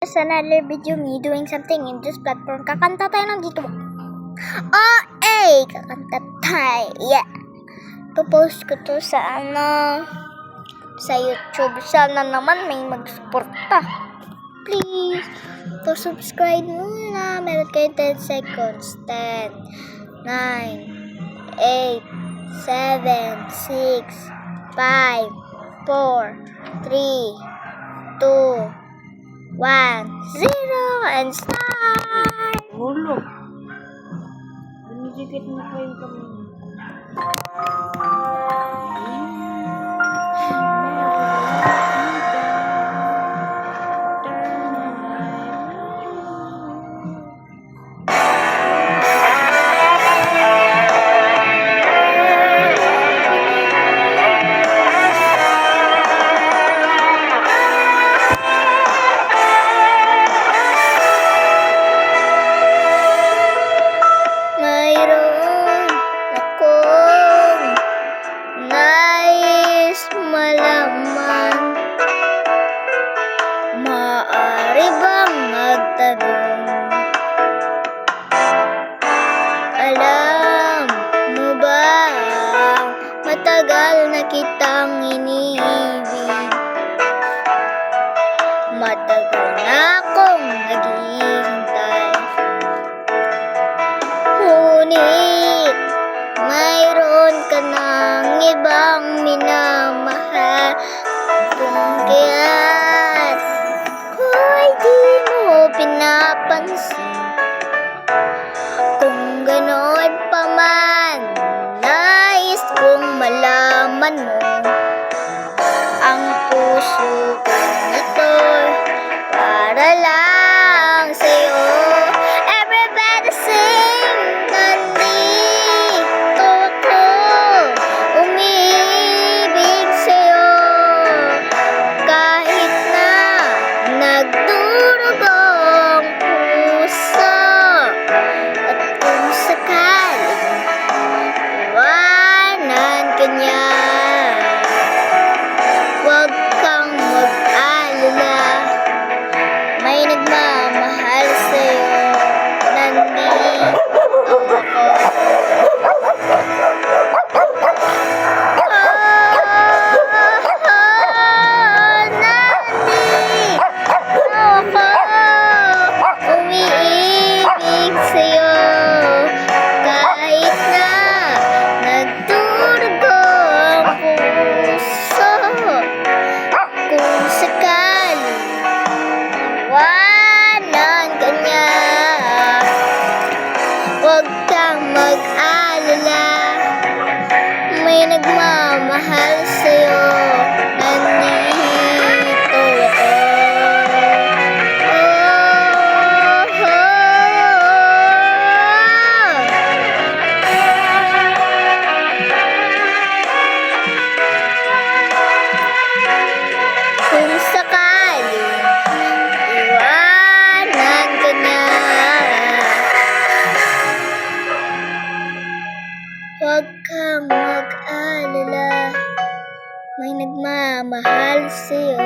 It's another video me doing something in this platform. Kakanta tayo ng dito. Oh, kakanta tayo. Yeah. Popost ko to sa sa YouTube. Sana naman may mag-suporta. Please, subscribe muna. Meron kayo 10 seconds. 10, 9, 8, 7, 6, 5, 4, 3, 2, 1, 0, and start! Hulog. Binidikit mo pa yung kamay. Mayroon akong nais malaman. Maaari bang magtanong? Alam mo ba matagal na kitang iniibig? Matagal na akong naghihintay. Ngunit mayroon ka ng ibang minamahal. Kung kaya't ko'y di mo pinapansin. Kung gano'n pa man, nais kong malaman mo. Ang puso ko nito'y para lang sa'yo. Everybody sing! Nandito ako, umiibig sa'yo. Kahit na nagdurugo ang puso. At kung sakaling iwanan ka niya, huwag kang mag-alala. May nagmamahal sa'yo. Nandito ako. Nandito ako. Umiibig sa'yo. Kahit na nagdurugo ang puso. Kung sakali iwanan ka niya, huwag kang mag-alala. May nagmamahal sa'yo. Nandito ako. Kung sakaling iwanan ka niya, huwag kang mag-alala. May nagmamahal sa'yo.